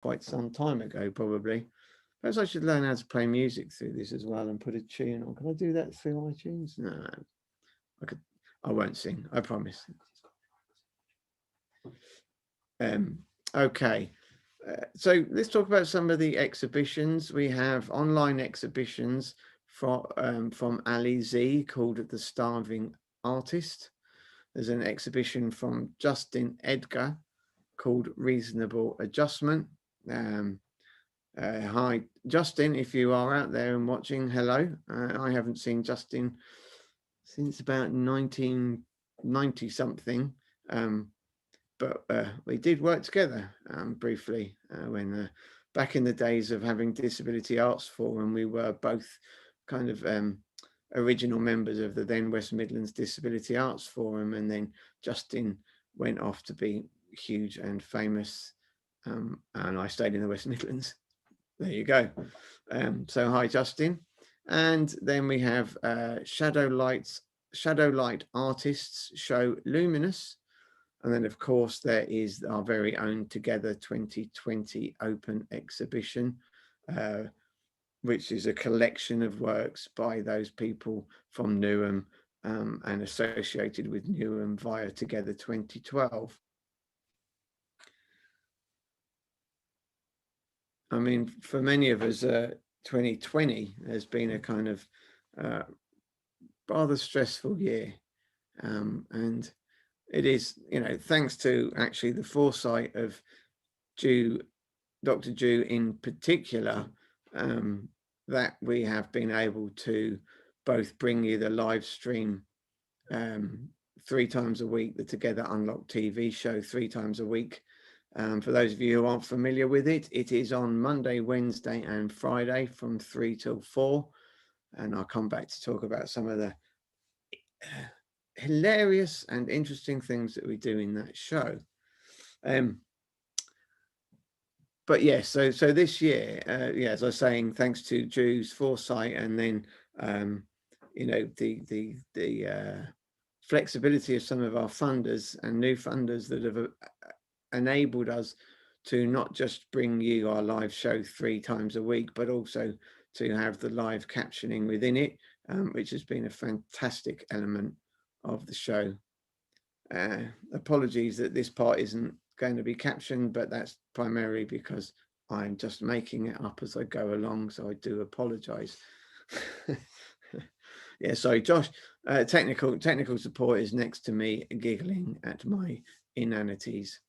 quite some time ago, probably. Perhaps I should learn how to play music through this as well and put a tune on. Can I do that through iTunes? No, I could. I won't sing. I promise. Um, okay. So let's talk about some of the exhibitions. We have online exhibitions from Ali Z called The Starving Artist. There's an exhibition from Justin Edgar called Reasonable Adjustment. Um, Hi, Justin, if you are out there and watching, hello. I haven't seen Justin since about 1990 something. But we did work together briefly when back in the days of having Disability Arts Forum, we were both kind of original members of the then West Midlands Disability Arts Forum, and then Justin went off to be huge and famous, and I stayed in the West Midlands. There you go. So hi, Justin. And then we have Shadow Light Artists Show Luminous. And then, of course, there is our very own Together 2020 open exhibition, which is a collection of works by those people from Newham and associated with Newham via Together 2012. I mean, for many of us, 2020 has been a kind of rather stressful year. And it is, you know, thanks to actually the foresight of Dr. Ju in particular, that we have been able to both bring you the live stream 3 times a week, the Together Unlocked TV show 3 times a week. For those of you who aren't familiar with it, it is on Monday, Wednesday and Friday from 3 till 4. And I'll come back to talk about some of the hilarious and interesting things that we do in that show. But yes, so this year, yeah, as I was saying, thanks to Drew's foresight, and then you know, the flexibility of some of our funders and new funders that have enabled us to not just bring you our live show 3 times a week, but also to have the live captioning within it, which has been a fantastic element of the show. Apologies that this part isn't going to be captioned, but that's primarily because I'm just making it up as I go along, so I do apologize. Yeah, sorry, Josh. Technical support is next to me, giggling at my inanities.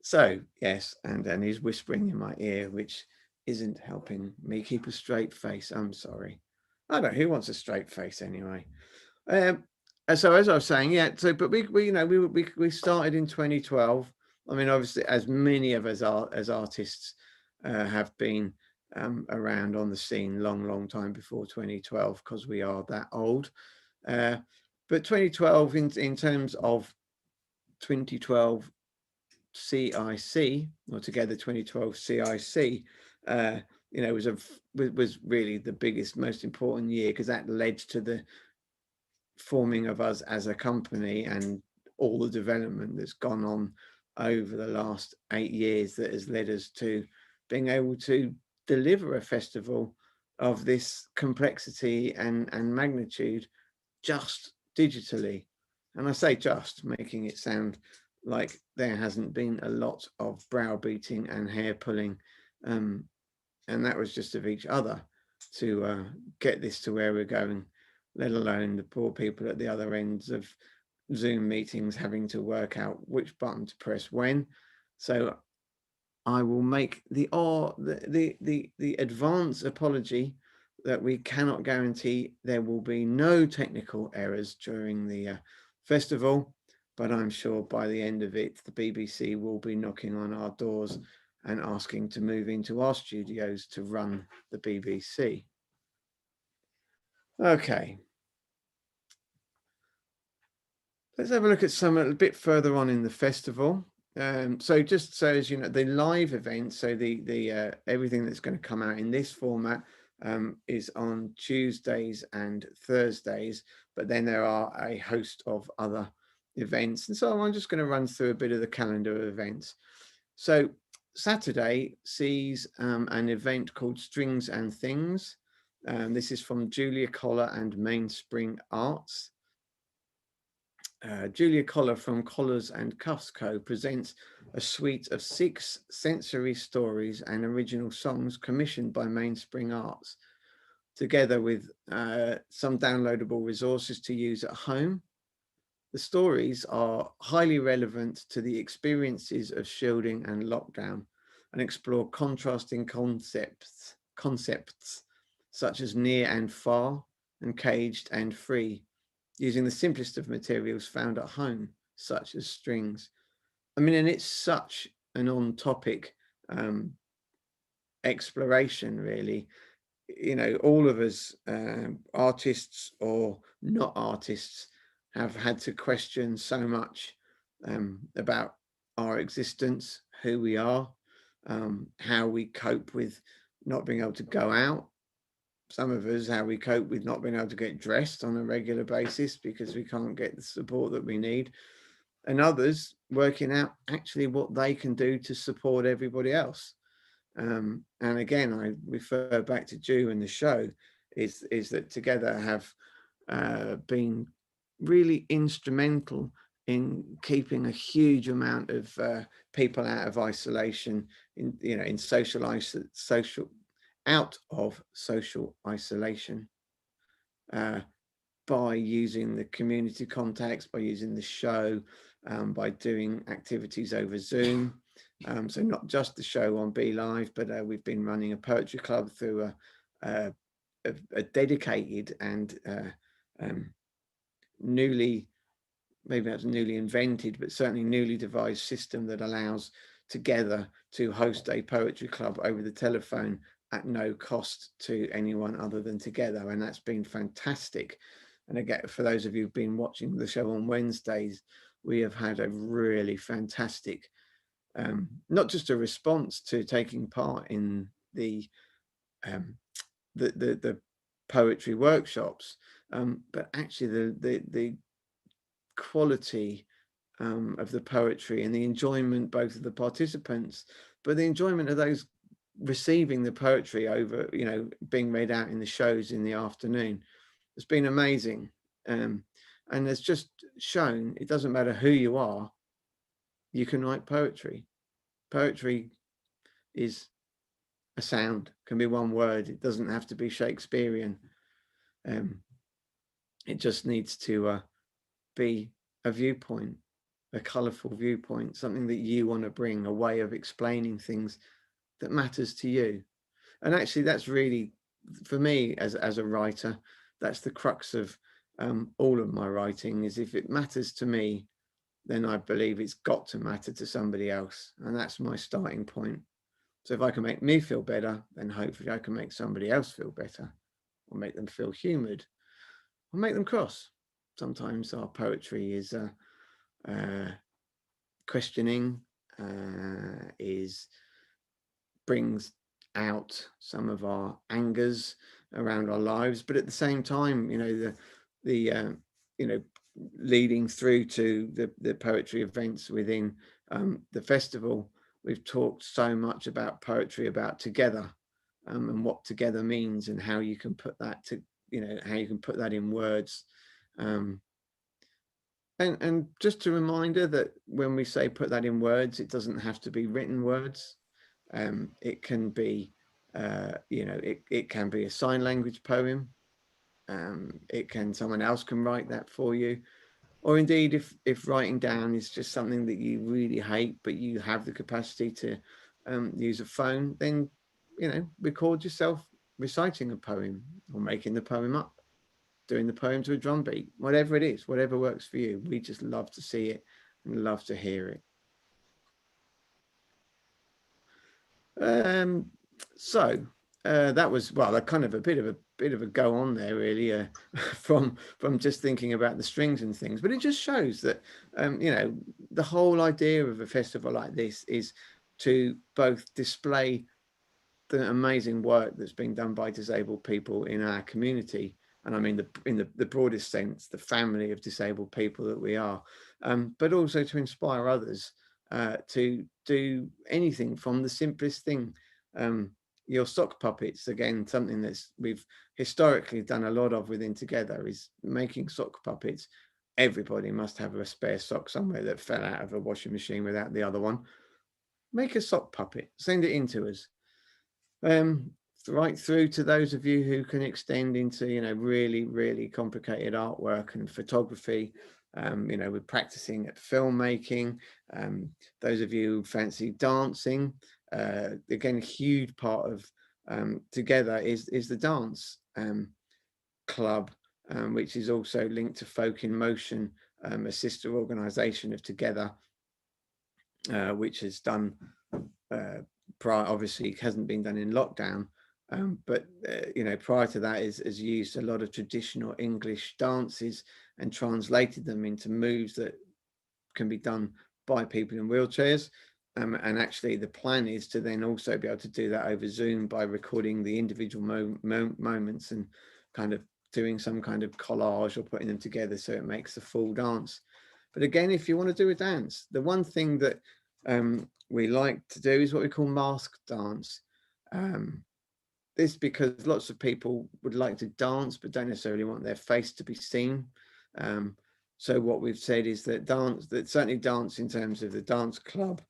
So yes, and he's whispering in my ear, which isn't helping me keep a straight face. I'm sorry. I don't know who wants a straight face anyway. So as I was saying, yeah. So, but we you know we started in 2012. I mean, obviously, as many of us are as artists have been around on the scene long time before 2012, because we are that old. But 2012, in terms of 2012 CIC, or Together 2012 CIC, you know, was really the biggest, most important year, because that led to the forming of us as a company and all the development that's gone on over the last 8 years that has led us to being able to deliver a festival of this complexity and magnitude just digitally. And I say just, making it sound like there hasn't been a lot of browbeating and hair pulling, and that was just of each other to get this to where we're going, let alone the poor people at the other ends of Zoom meetings having to work out which button to press when. So I will make the advance apology that we cannot guarantee there will be no technical errors during the festival, but I'm sure by the end of it, the BBC will be knocking on our doors and asking to move into our studios to run the BBC. Okay. Let's have a look at some a bit further on in the festival. So just so as you know, the live event, so the everything that's going to come out in this format is on Tuesdays and Thursdays, but then there are a host of other events. And so I'm just going to run through a bit of the calendar of events. So Saturday sees an event called Strings and Things. This is from Julia Collar and Mainspring Arts. Julia Collar from Collars and Cuffs Co. presents a suite of 6 sensory stories and original songs commissioned by Mainspring Arts, together with some downloadable resources to use at home. The stories are highly relevant to the experiences of shielding and lockdown and explore contrasting concepts such as near and far and caged and free, using the simplest of materials found at home, such as strings. I mean, and it's such an on-topic exploration, really. You know, all of us, artists or not artists, have had to question so much about our existence, who we are, how we cope with not being able to go out. Some of us, how we cope with not being able to get dressed on a regular basis because we can't get the support that we need. And others working out actually what they can do to support everybody else. And again, I refer back to Jew and the show, is that together have been really instrumental in keeping a huge amount of people out of isolation, in social out of social isolation, by using the community contacts, by using the show, by doing activities over Zoom. So not just the show on Be Live, but we've been running a poetry club through a dedicated and maybe that's newly invented, but certainly newly devised system that allows Together to host a poetry club over the telephone at no cost to anyone other than Together. And that's been fantastic. And again, for those of you who've been watching the show on Wednesdays, we have had a really fantastic, not just a response to taking part in the poetry workshops, but actually the quality of the poetry and the enjoyment both of the participants, but the enjoyment of those receiving the poetry over, being read out in the shows in the afternoon. It's been amazing. And it's just shown it doesn't matter who you are, you can write poetry. Poetry is a sound, can be one word. It doesn't have to be Shakespearean. It just needs to be a viewpoint, a colourful viewpoint, something that you want to bring, a way of explaining things that matters to you. And actually that's really, for me as a writer, that's the crux of all of my writing, is if it matters to me, then I believe it's got to matter to somebody else. And that's my starting point. So if I can make me feel better, then hopefully I can make somebody else feel better, or make them feel humoured, or make them cross. Sometimes our poetry is questioning, brings out some of our angers around our lives, but at the same time, the leading through to the poetry events within the festival, we've talked so much about poetry, about together, and what together means, and how you can put that how you can put that in words. And just a reminder that when we say put that in words, it doesn't have to be written words. It can be, it can be a sign language poem. Someone else can write that for you. Or indeed, if writing down is just something that you really hate, but you have the capacity to use a phone, then, record yourself reciting a poem or making the poem up, doing the poem to a drum beat, whatever it is, whatever works for you. We just love to see it and love to hear it. So that was, well, a kind of a bit of a go on there, really, from just thinking about the strings and things. But it just shows that the whole idea of a festival like this is to both display the amazing work that's being done by disabled people in our community. And I mean, in the broadest sense, the family of disabled people that we are, but also to inspire others to do anything from the simplest thing. Your sock puppets, again, something that's we've historically done a lot of within Together, is making sock puppets. Everybody must have a spare sock somewhere that fell out of a washing machine without the other one. Make a sock puppet, send it in to us. Right through to those of you who can extend into, really, really complicated artwork and photography. We're practicing at filmmaking. Those of you who fancy dancing, again, a huge part of Together is the dance club, which is also linked to Folk in Motion, a sister organisation of Together, which has done obviously hasn't been done in lockdown, but prior to that has used a lot of traditional English dances and translated them into moves that can be done by people in wheelchairs. And actually the plan is to then also be able to do that over Zoom by recording the individual moments and kind of doing some kind of collage or putting them together so it makes the full dance. But again, if you want to do a dance, the one thing that we like to do is what we call mask dance. This because lots of people would like to dance but don't necessarily want their face to be seen. So what we've said is that certainly dance in terms of the dance club,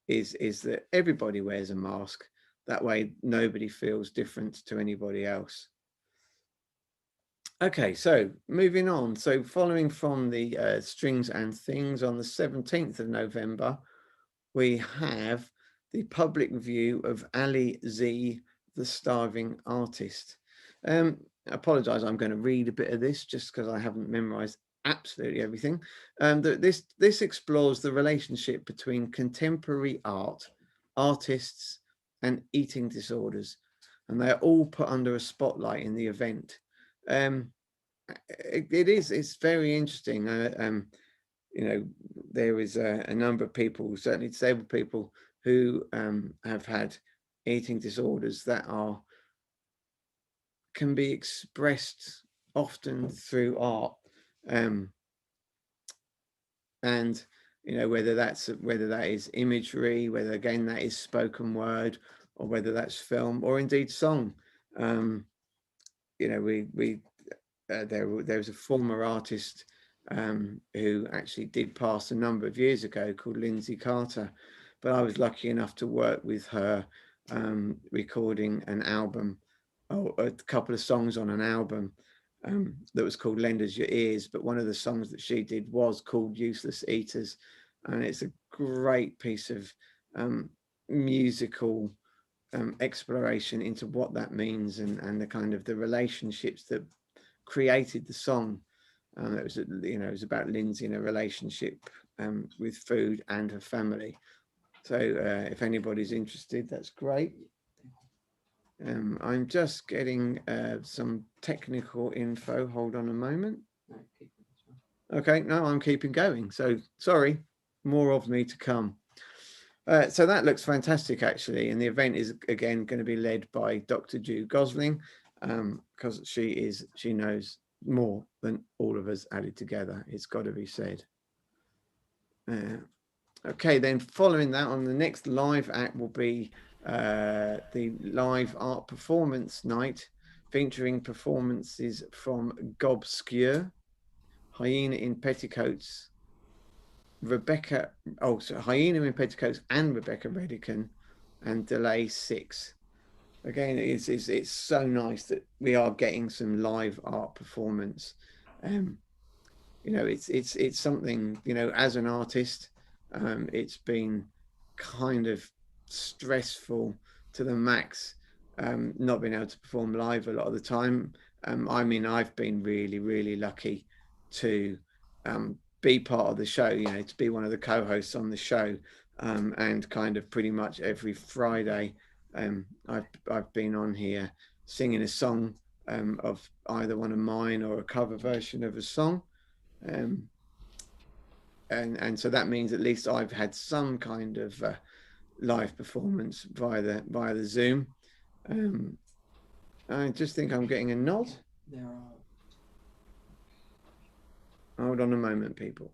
is that everybody wears a mask. That way nobody feels different to anybody else. Okay, so moving on. So following from the Strings and Things, on the 17th of November, we have the public view of Ali Z, the Starving Artist. I apologise, I'm going to read a bit of this just because I haven't memorised absolutely everything. This explores the relationship between contemporary art, artists, and eating disorders, and they are all put under a spotlight in the event. It's very interesting. There is a number of people, certainly disabled people, who have had eating disorders that can be expressed often through art, and whether that is imagery, whether again that is spoken word, or whether that's film or indeed song. There was a former artist who actually did pass a number of years ago, called Lindsay Carter, but I was lucky enough to work with her recording an album, or a couple of songs on an album that was called Lend Us Your Ears, but one of the songs that she did was called Useless Eaters, and it's a great piece of musical exploration into what that means, and the kind of the relationships that created the song. It was about Lindsay in a relationship with food and her family. So if anybody's interested, that's great. I'm just getting some technical info. Hold on a moment. Okay, no, I'm keeping going. So sorry, more of me to come. So that looks fantastic, actually. And the event is, again, going to be led by Dr. Ju Gosling, because she knows more than all of us added together. It's got to be said. Okay, then following that, on the next live act will be the live art performance night, featuring performances from Gobscure, Hyena in Petticoats, Hyena in Petticoats and Rebecca Redican, and Delay 6. Again, it's so nice that we are getting some live art performance. It's something, as an artist, it's been kind of stressful to the max, not being able to perform live a lot of the time. I've been really, really lucky to be part of the show, to be one of the co-hosts on the show, and kind of pretty much every Friday I've been on here singing a song of either one of mine or a cover version of a song. And so that means at least I've had some kind of live performance via the Zoom. I just think I'm getting a nod. There are. Hold on a moment, people.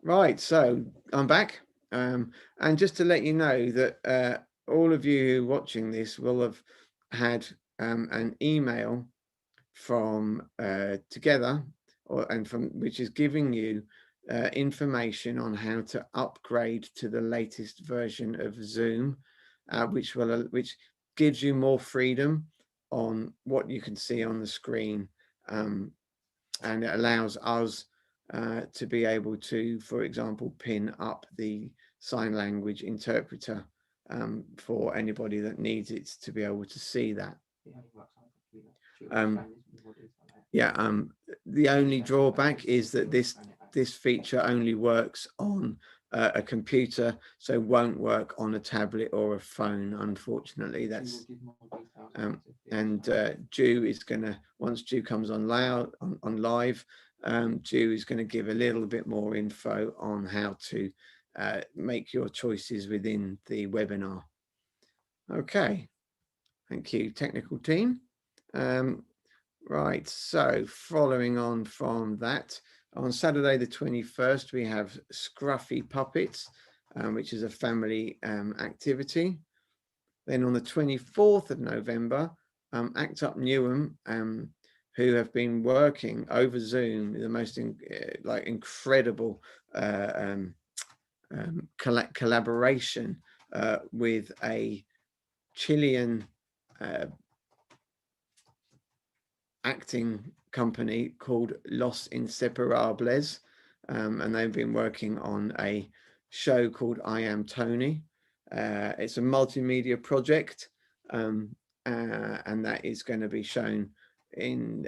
Right, so I'm back. And just to let you know that all of you watching this will have had an email from Together, and from which is giving you information on how to upgrade to the latest version of Zoom, which gives you more freedom on what you can see on the screen, and it allows us to be able to, for example, pin up the sign language interpreter for anybody that needs it to be able to see that. Um, yeah, the only drawback is that this feature only works on a computer, so won't work on a tablet or a phone. Unfortunately, that's and Ju is gonna, once Ju comes on loud on live, Ju is going to give a little bit more info on how to make your choices within the webinar. Okay, thank you, technical team. Right, so following on from that, on Saturday the 21st, we have Scruffy Puppets, which is a family activity. Then on the 24th of November, Act Up Newham, who have been working over Zoom, the most incredible collaboration with a Chilean acting company called Los Inseparables, and they've been working on a show called I Am Tony. It's a multimedia project, and that is going to be shown in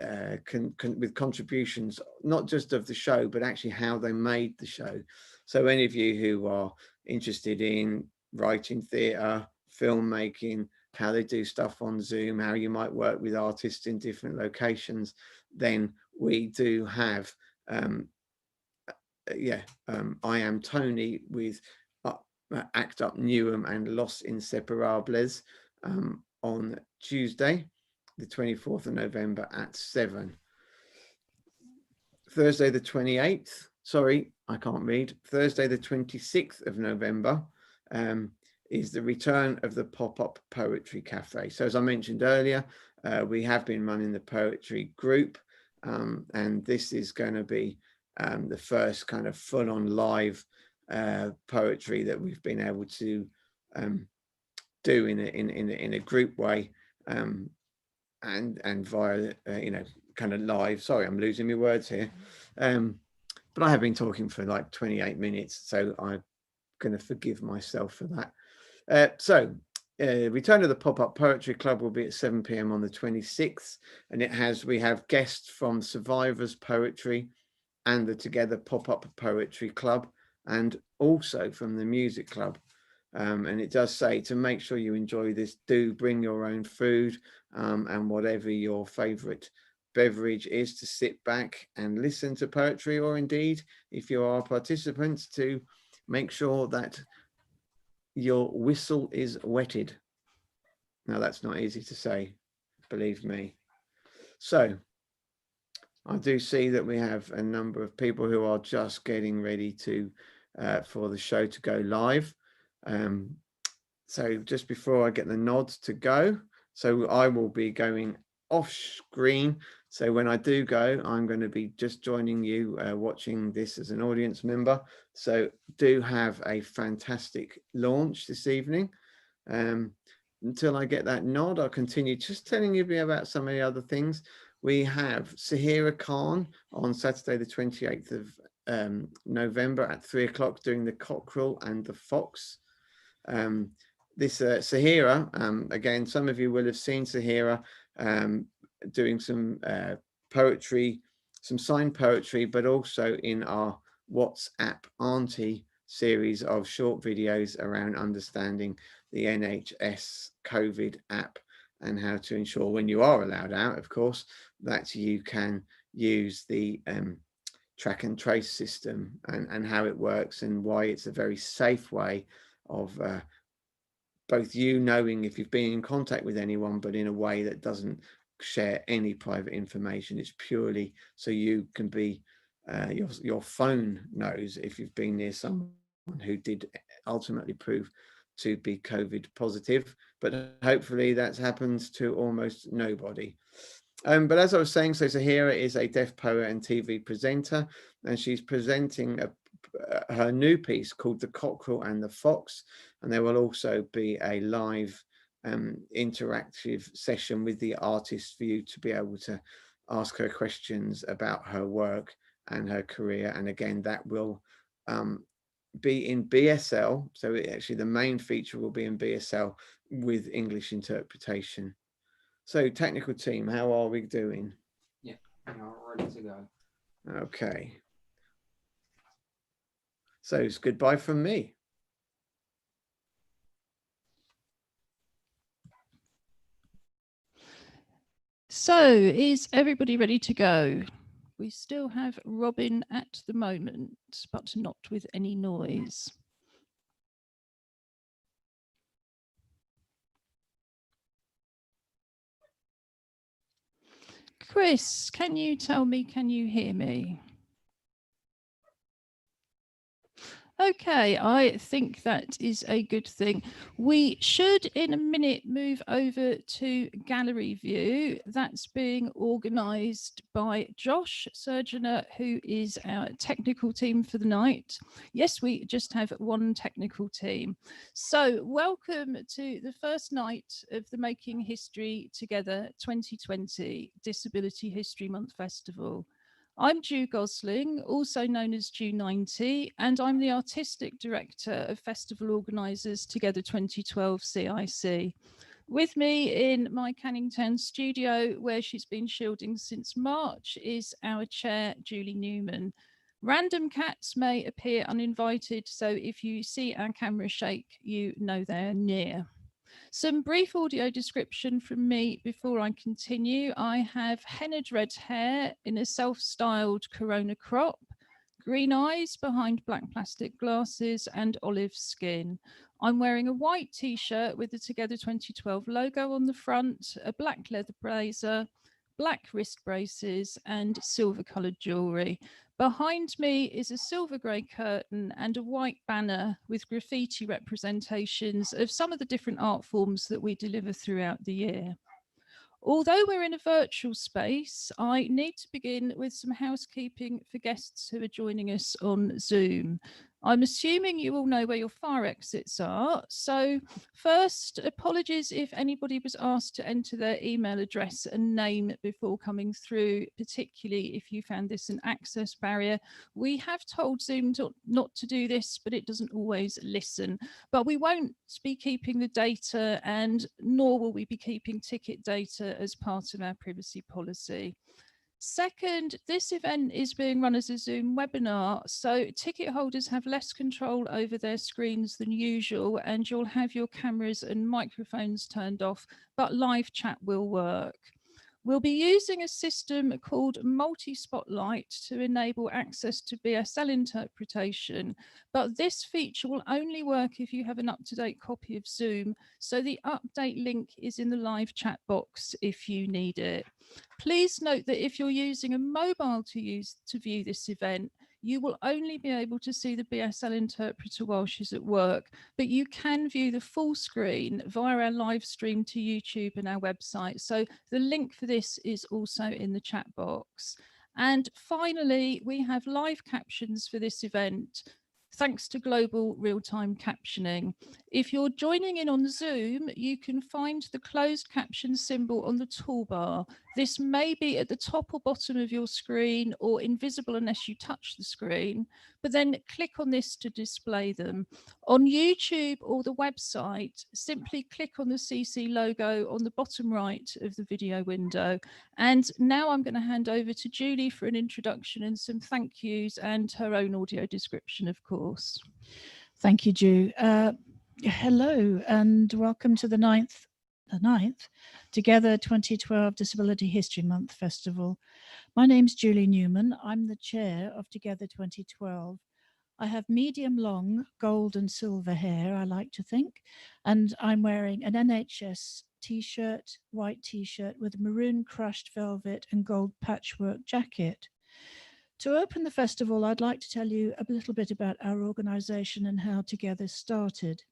with contributions not just of the show, but actually how they made the show. So any of you who are interested in writing theatre, filmmaking, how they do stuff on Zoom, how you might work with artists in different locations, then we do have I Am Tony with Act Up Newham and Los Inseparables on Tuesday, the 24th of November at 7. Thursday the 28th, sorry, I can't read. Thursday the 26th of November is the return of the pop-up poetry cafe. So as I mentioned earlier, we have been running the poetry group, and this is going to be the first kind of full-on live poetry that we've been able to do in a group way, and via kind of live. Sorry, I'm losing my words here, but I have been talking for like 28 minutes, so I'm going to forgive myself for that. Return of the Pop-Up Poetry Club will be at 7 p.m. on the 26th, and we have guests from Survivors Poetry and the Together Pop-Up Poetry Club, and also from the Music Club. And it does say to make sure you enjoy this, do bring your own food, and whatever your favorite beverage is, to sit back and listen to poetry, or indeed, if you are participants, to make sure that your whistle is wetted. Now that's not easy to say, believe me. So I do see that we have a number of people who are just getting ready to for the show to go live. So just before I get the nod to go, so I will be going off screen. So when I do go, I'm going to be just joining you, watching this as an audience member. So do have a fantastic launch this evening. Until I get that nod, I'll continue just telling you about some of the other things. We have Sahira Khan on Saturday, the 28th of November at 3 o'clock doing the cockerel and the fox. This Sahira, again, some of you will have seen Sahira doing some poetry, some signed poetry, but also in our WhatsApp Auntie series of short videos around understanding the NHS COVID app and how to ensure when you are allowed out, of course, that you can use the track and trace system and how it works and why it's a very safe way of both you knowing if you've been in contact with anyone, but in a way that doesn't share any private information. It's purely so you can be, your phone knows if you've been near someone who did ultimately prove to be COVID positive, but hopefully that's happened to almost nobody. But as I was saying, so Sahira is a deaf poet and TV presenter, and she's presenting her new piece called The Cockerel and the Fox, and there will also be a live interactive session with the artist for you to be able to ask her questions about her work and her career. And again, that will be in BSL. So actually the main feature will be in BSL with English interpretation. So technical team, how are we doing? Yeah, we are ready to go. Okay. So it's goodbye from me. So is everybody ready to go? We still have Robin at the moment, but not with any noise. Chris, can you tell me, can you hear me? Okay, I think that is a good thing. We should in a minute move over to gallery view. That's being organised by Josh Surgener, who is our technical team for the night. Yes, we just have one technical team. So welcome to the first night of the Making History Together 2020 Disability History Month Festival. I'm Ju Gosling, also known as Ju90, and I'm the Artistic Director of Festival Organisers Together 2012 CIC. With me in my Canning Town studio, where she's been shielding since March, is our chair, Julie Newman. Random cats may appear uninvited, so if you see our camera shake, you know they're near. Some brief audio description from me before I continue. I have hennaed red hair in a self-styled corona crop, green eyes behind black plastic glasses, and olive skin. I'm wearing a white t-shirt with the Together 2012 logo on the front, a black leather blazer, black wrist braces, and silver coloured jewellery. Behind me is a silver grey curtain and a white banner with graffiti representations of some of the different art forms that we deliver throughout the year. Although we're in a virtual space, I need to begin with some housekeeping for guests who are joining us on Zoom. I'm assuming you all know where your fire exits are. So first, apologies if anybody was asked to enter their email address and name before coming through, particularly if you found this an access barrier. We have told Zoom not to do this, but it doesn't always listen. But we won't be keeping the data, and nor will we be keeping ticket data as part of our privacy policy. Second, this event is being run as a Zoom webinar, so ticket holders have less control over their screens than usual, and you'll have your cameras and microphones turned off, but live chat will work. We'll be using a system called Multi-Spotlight to enable access to BSL interpretation, but this feature will only work if you have an up-to-date copy of Zoom, so the update link is in the live chat box if you need it. Please note that if you're using a mobile to view this event, you will only be able to see the BSL interpreter while she's at work, but you can view the full screen via our live stream to YouTube and our website. So the link for this is also in the chat box. And finally, we have live captions for this event. thanks to global real-time captioning. If you're joining in on Zoom, you can find the closed caption symbol on the toolbar. This may be at the top or bottom of your screen or invisible unless you touch the screen, but then click on this to display them. On YouTube or the website, simply click on the CC logo on the bottom right of the video window. And now I'm going to hand over to Julie for an introduction and some thank yous and her own audio description, of course. Thank you, Ju. Hello and welcome to the ninth Together 2012 Disability History Month Festival. My name's Julie Newman. I'm the chair of Together 2012. I have medium long gold and silver hair, I like to think, and I'm wearing an NHS t-shirt, white t-shirt with a maroon crushed velvet and gold patchwork jacket. To open the festival, I'd like to tell you a little bit about our organisation and how Together started.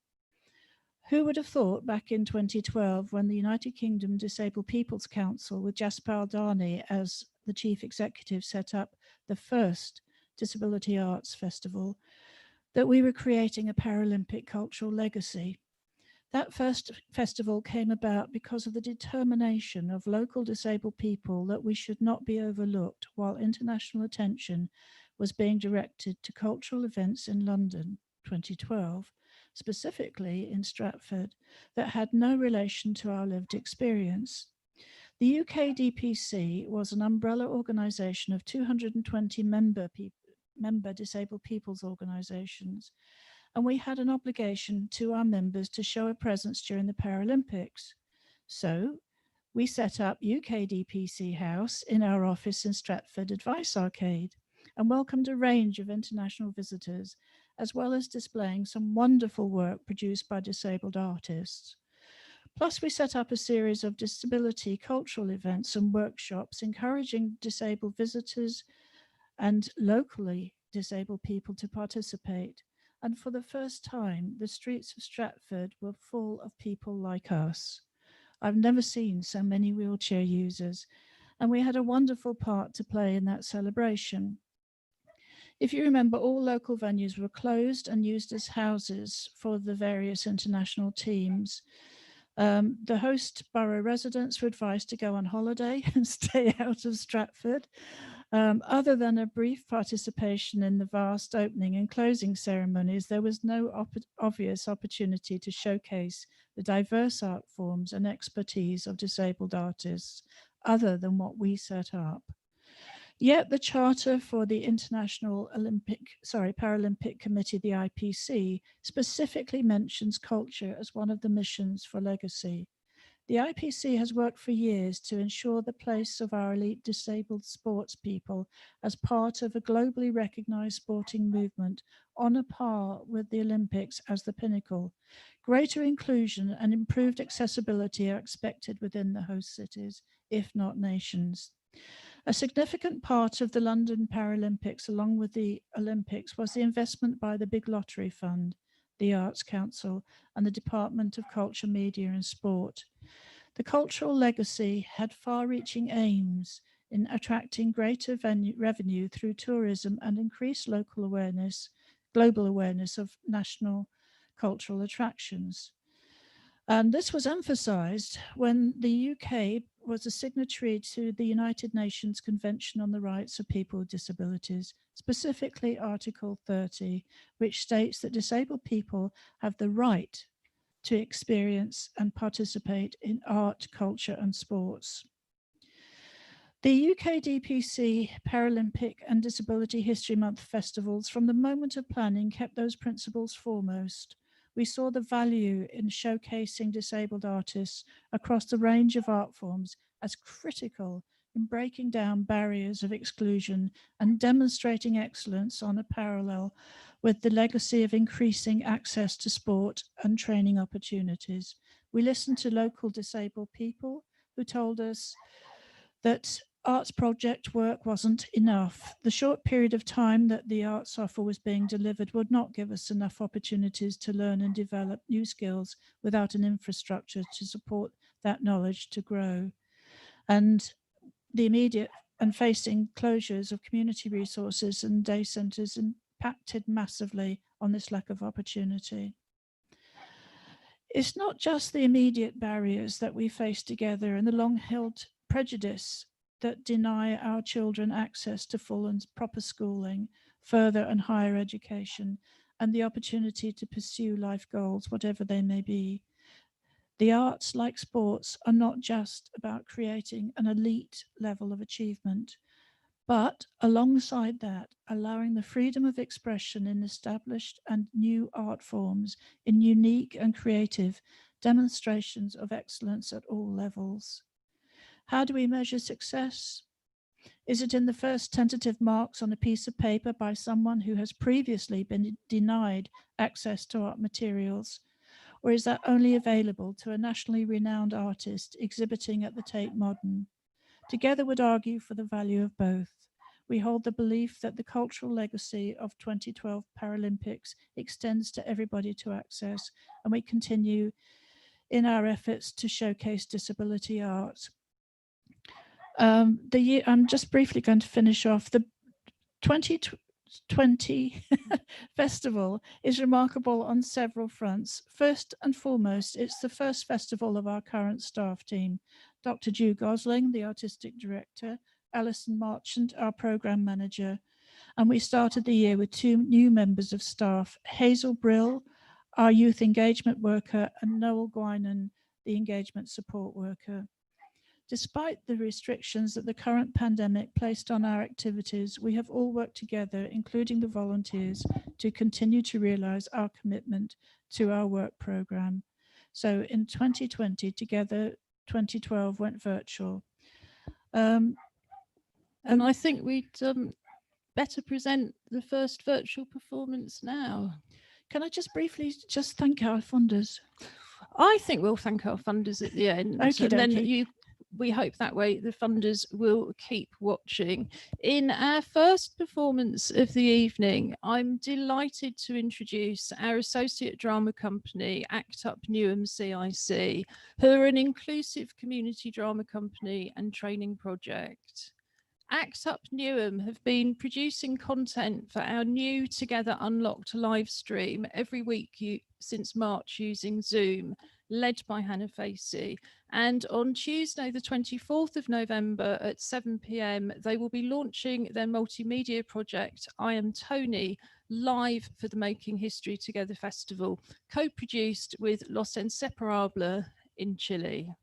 Who would have thought back in 2012, when the United Kingdom Disabled People's Council with Jaspal Dani as the chief executive set up the first Disability Arts Festival, that we were creating a Paralympic cultural legacy. That first festival came about because of the determination of local disabled people that we should not be overlooked while international attention was being directed to cultural events in London 2012, specifically in Stratford, that had no relation to our lived experience. The UK DPC was an umbrella organisation of 220 member disabled people's organisations, and we had an obligation to our members to show a presence during the Paralympics. So we set up UK DPC House in our office in Stratford Advice Arcade and welcomed a range of international visitors, as well as displaying some wonderful work produced by disabled artists. Plus, we set up a series of disability cultural events and workshops encouraging disabled visitors and locally disabled people to participate. And for the first time, the streets of Stratford were full of people like us. I've never seen so many wheelchair users, and we had a wonderful part to play in that celebration. If you remember, all local venues were closed and used as houses for the various international teams. The host borough residents were advised to go on holiday and stay out of Stratford. Other than a brief participation in the vast opening and closing ceremonies, there was no obvious opportunity to showcase the diverse art forms and expertise of disabled artists, other than what we set up. Yet the Charter for the Paralympic Committee, the IPC, specifically mentions culture as one of the missions for legacy. The IPC has worked for years to ensure the place of our elite disabled sports people as part of a globally recognized sporting movement on a par with the Olympics as the pinnacle. Greater inclusion and improved accessibility are expected within the host cities, if not nations. A significant part of the London Paralympics, along with the Olympics, was the investment by the Big Lottery Fund, the Arts Council, and the Department of Culture, Media and Sport. The cultural legacy had far-reaching aims in attracting greater revenue through tourism and increased global awareness of national cultural attractions. And this was emphasized when the UK was a signatory to the United Nations Convention on the Rights of People with Disabilities, specifically Article 30, which states that disabled people have the right to experience and participate in art, culture and sports. The UK DPC Paralympic and Disability History Month festivals, from the moment of planning, kept those principles foremost. We saw the value in showcasing disabled artists across the range of art forms as critical in breaking down barriers of exclusion and demonstrating excellence on a parallel with the legacy of increasing access to sport and training opportunities. We listened to local disabled people who told us that arts project work wasn't enough. The short period of time that the arts offer was being delivered would not give us enough opportunities to learn and develop new skills without an infrastructure to support that knowledge to grow. And the immediate and facing closures of community resources and day centres impacted massively on this lack of opportunity. It's not just the immediate barriers that we face together and the long-held prejudice that deny our children access to full and proper schooling, further and higher education, and the opportunity to pursue life goals, whatever they may be. The arts, like sports, are not just about creating an elite level of achievement, but alongside that, allowing the freedom of expression in established and new art forms in unique and creative demonstrations of excellence at all levels. How do we measure success? Is it in the first tentative marks on a piece of paper by someone who has previously been denied access to art materials? Or is that only available to a nationally renowned artist exhibiting at the Tate Modern? Together would argue for the value of both. We hold the belief that the cultural legacy of 2012 Paralympics extends to everybody to access, and we continue in our efforts to showcase disability art. I'm just briefly going to finish off. The 2020 festival is remarkable on several fronts. First and foremost, it's the first festival of our current staff team. Dr. Jew Gosling, the artistic director, Alison Marchant, our program manager, and we started the year with 2 new members of staff, Hazel Brill, our youth engagement worker, and Noel Guinan, the engagement support worker. Despite the restrictions that the current pandemic placed on our activities, we have all worked together, including the volunteers, to continue to realize our commitment to our work program. So in 2020, together, 2012 went virtual. And I think we'd better present the first virtual performance now. Can I just briefly just thank our funders? I think we'll thank our funders at the end. Okie And then dokie. we hope that way the funders will keep watching. In our first performance of the evening, I'm delighted to introduce our associate drama company, Act Up Newham CIC, who are an inclusive community drama company and training project. Act Up Newham have been producing content for our new Together Unlocked live stream every week since March using Zoom, led by Hannah Facey. And on Tuesday, the 24th of November at 7 p.m, they will be launching their multimedia project, I Am Tony, live for the Making History Together Festival, co-produced with Los Inseparables in Chile.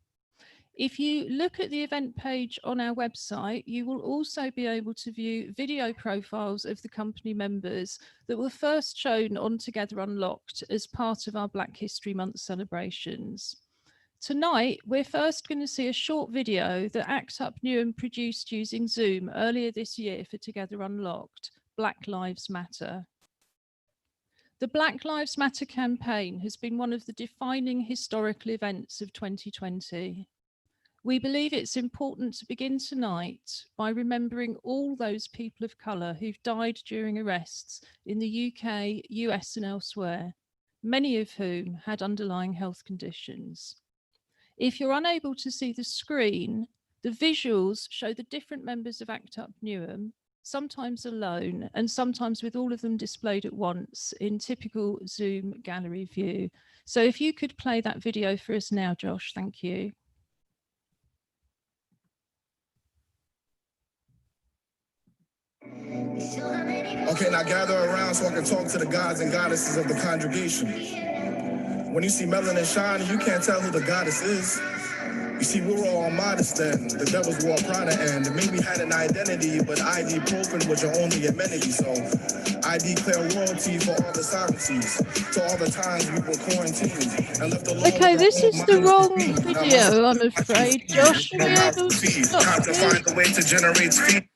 If you look at the event page on our website, you will also be able to view video profiles of the company members that were first shown on Together Unlocked as part of our Black History Month celebrations. Tonight, we're first going to see a short video that Act Up Newham produced using Zoom earlier this year for Together Unlocked, Black Lives Matter. The Black Lives Matter campaign has been one of the defining historical events of 2020. We believe it's important to begin tonight by remembering all those people of colour who've died during arrests in the UK, US and elsewhere, many of whom had underlying health conditions. If you're unable to see the screen, the visuals show the different members of Act Up Newham, sometimes alone and sometimes with all of them displayed at once in typical Zoom gallery view. So if you could play that video for us now, Josh, thank you. Okay, now gather around so I can talk to the gods and goddesses of the congregation. When you see melanin shining, you can't tell who the goddess is. You see, we're all modest and the devils wore Prada and maybe had an identity, but ID propin was your only amenity. So I declare royalty for all the sovereignties, to all the times we were quarantined and left alone. Okay, this is the wrong video, I'm afraid. Josh, are we able to stop Time to find a way to generate speed.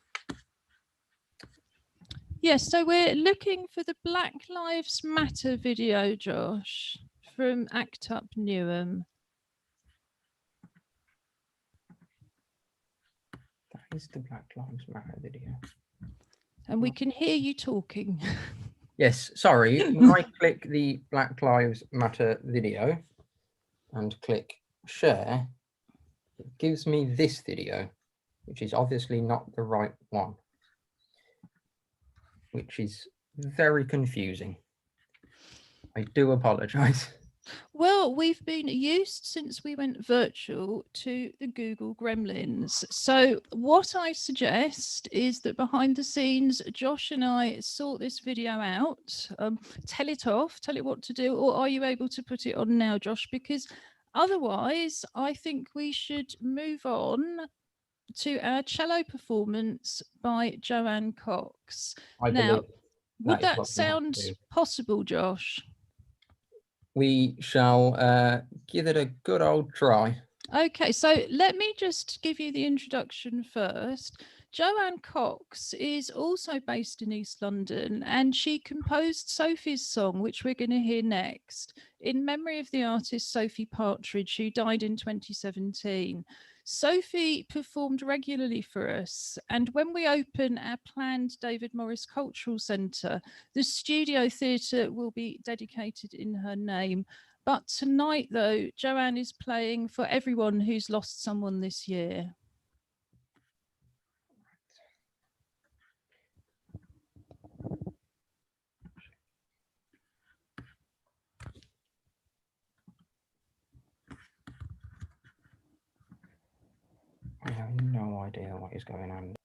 Yes, so we're looking for the Black Lives Matter video, Josh, from Act Up Newham. That is the Black Lives Matter video. And we can hear you talking. Yes, sorry. When I click the Black Lives Matter video and click share, it gives me this video, which is obviously not the right one, which is very confusing. I do apologise. Well, we've been used since we went virtual to the Google Gremlins. So what I suggest is that behind the scenes, Josh and I sort this video out, tell it off, tell it what to do, or are you able to put it on now, Josh? Because otherwise, I think we should move on to our cello performance by Joanne Cox. I Now, believe would that is that what we have to sound do. possible, Josh? We shall give it a good old try. Okay, so let me just give you the introduction first. Joanne Cox is also based in East London, and she composed Sophie's song, which we're going to hear next, in memory of the artist Sophie Partridge, who died in 2017. Sophie performed regularly for us, and when we open our planned David Morris Cultural Centre, the Studio Theatre will be dedicated in her name. But tonight, though, Joanne is playing for everyone who's lost someone this year. I have no idea what is going on.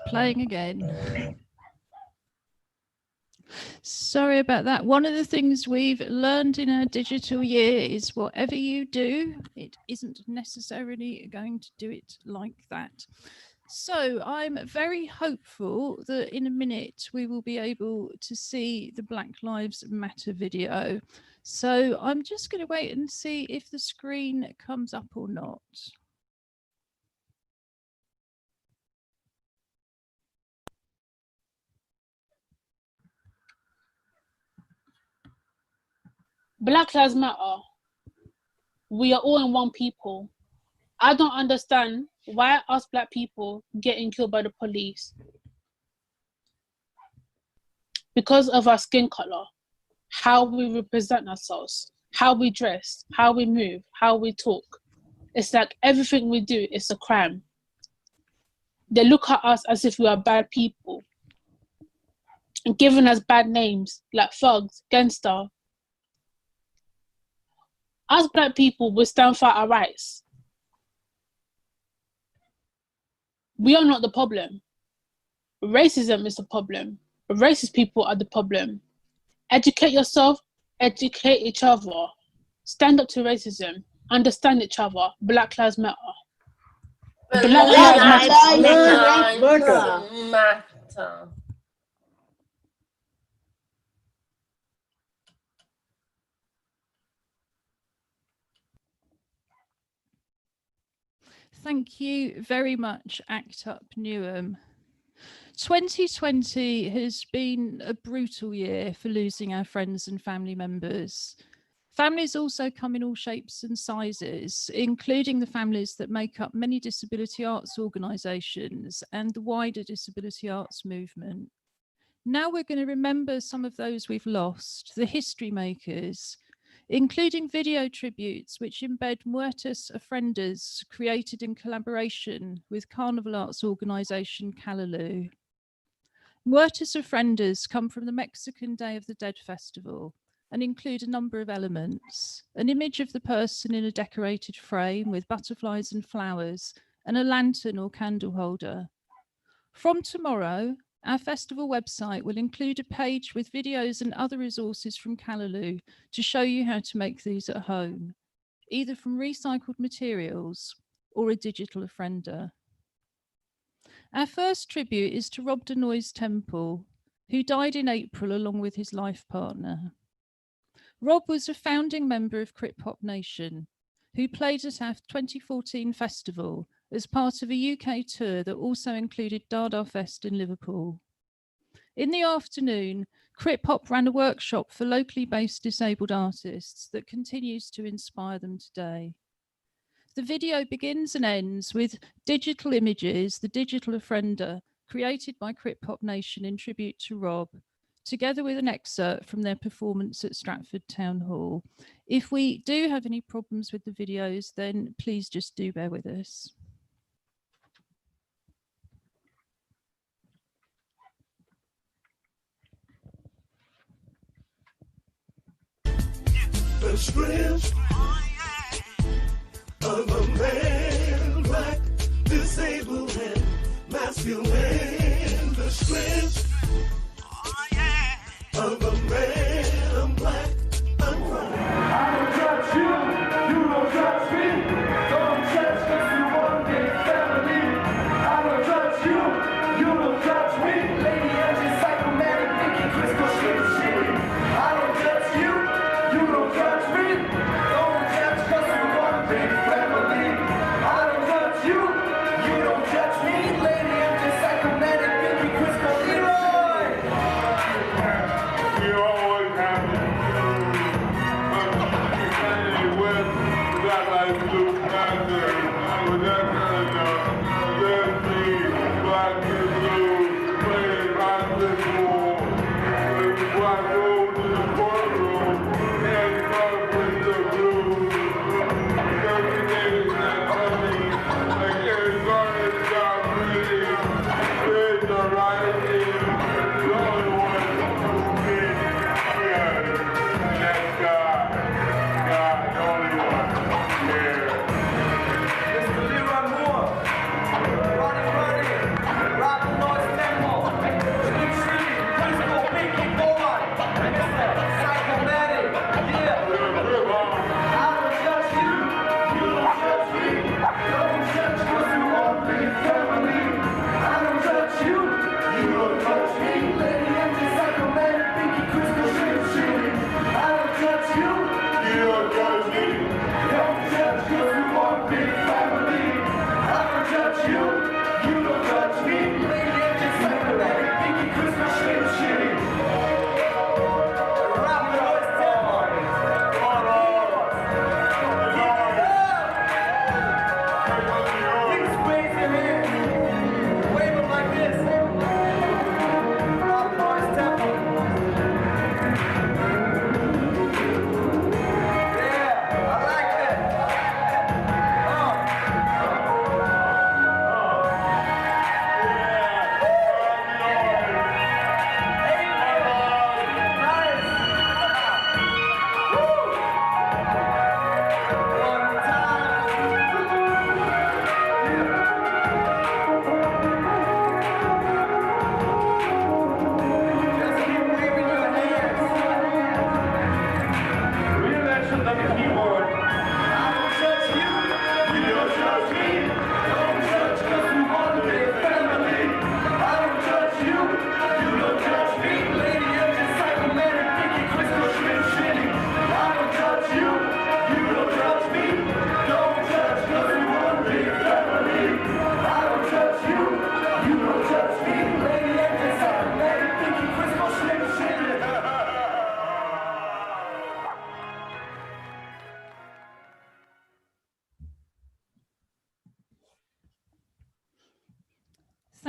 playing again. Sorry about that. One of the things we've learned in our digital year is whatever you do, it isn't necessarily going to do it like that. So I'm very hopeful that in a minute we will be able to see the Black Lives Matter video. So I'm just going to wait and see if the screen comes up or not. Black Lives Matter. We are all in one people. I don't understand why us black people getting killed by the police because of our skin color, how we represent ourselves, how we dress, how we move, how we talk. It's like everything we do is a crime. They look at us as if we are bad people and giving us bad names like thugs, gangster. Us black people will stand for our rights. We are not the problem. Racism is the problem. Racist people are the problem. Educate yourself, educate each other. Stand up to racism, understand each other. Black Lives Matter. Black Lives Matter. Thank you very much, ACT UP Newham. 2020 has been a brutal year for losing our friends and family members. Families also come in all shapes and sizes, including the families that make up many disability arts organisations and the wider disability arts movement. Now we're going to remember some of those we've lost, the history makers, including video tributes which embed Muertes Ofrendas, created in collaboration with carnival arts organisation Callaloo. Muertes Ofrendas come from the Mexican Day of the Dead festival and include a number of elements: an image of the person in a decorated frame with butterflies and flowers, and a lantern or candle holder. From tomorrow, our festival website will include a page with videos and other resources from Callaloo to show you how to make these at home, either from recycled materials or a digital ofrenda. Our first tribute is to Rob Denoy's Temple, who died in April along with his life partner. Rob was a founding member of Crip Hop Nation, who played at our 2014 festival as part of a UK tour that also included Dada Fest in Liverpool. In the afternoon, Crip Hop ran a workshop for locally based disabled artists that continues to inspire them today. The video begins and ends with digital images, the digital ofrenda, created by Crip Hop Nation in tribute to Rob, together with an excerpt from their performance at Stratford Town Hall. If we do have any problems with the videos, then please just do bear with us. The strength of a man, black, disabled, and masculine. The strength of a man, black, unproud. I don't judge you, you don't judge me. Don't judge us, you want to family. I don't judge you, you don't judge me. Lady, I'm just psychomatic, thinking crystal shit. I don't judge you, you don't judge me. Don't judge us, you want to family. I don't judge you, you don't judge me. Lady, I'm just psychomatic, thinking crystal shit.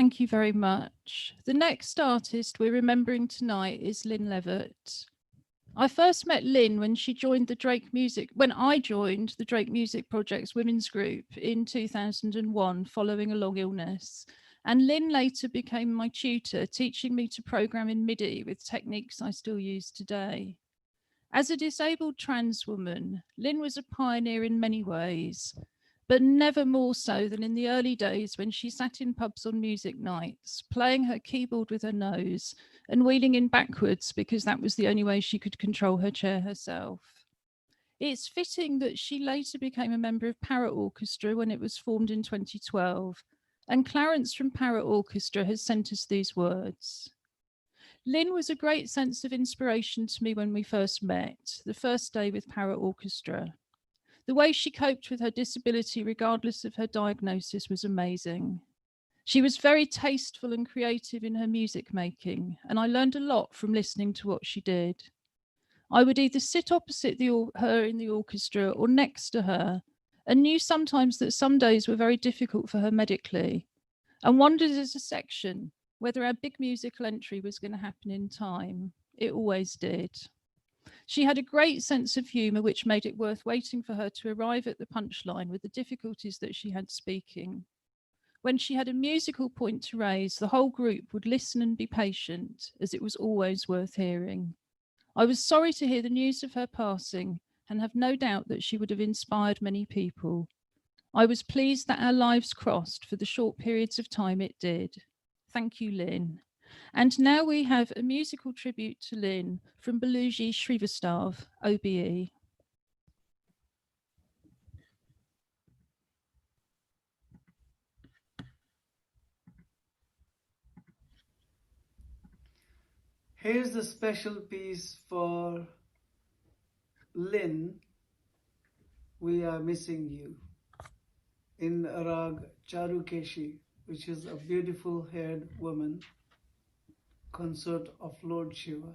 Thank you very much. The next artist we're remembering tonight is Lynn Levitt. I first met Lynn when I joined the Drake Music Project's women's group in 2001 following a long illness. And Lynn later became my tutor, teaching me to program in MIDI with techniques I still use today. As a disabled trans woman, Lynn was a pioneer in many ways, but never more so than in the early days when she sat in pubs on music nights, playing her keyboard with her nose and wheeling in backwards because that was the only way she could control her chair herself. It's fitting that she later became a member of Parrot Orchestra when it was formed in 2012, and Clarence from Parrot Orchestra has sent us these words. Lynn was a great sense of inspiration to me when we first met, the first day with Parrot Orchestra. The way she coped with her disability, regardless of her diagnosis, was amazing. She was very tasteful and creative in her music making, and I learned a lot from listening to what she did. I would either sit opposite her in the orchestra or next to her, and knew sometimes that some days were very difficult for her medically, and wondered as a section whether our big musical entry was going to happen in time. It always did. She had a great sense of humour, which made it worth waiting for her to arrive at the punchline with the difficulties that she had speaking. When she had a musical point to raise, the whole group would listen and be patient, as it was always worth hearing. I was sorry to hear the news of her passing, and have no doubt that she would have inspired many people. I was pleased that our lives crossed for the short periods of time it did. Thank you, Lynn. And now we have a musical tribute to Lynn from Balaji Srivastav, OBE. Here's the special piece for Lynn, We Are Missing You, in Rag Charukeshi, which is a beautiful haired woman, consort of Lord Shiva.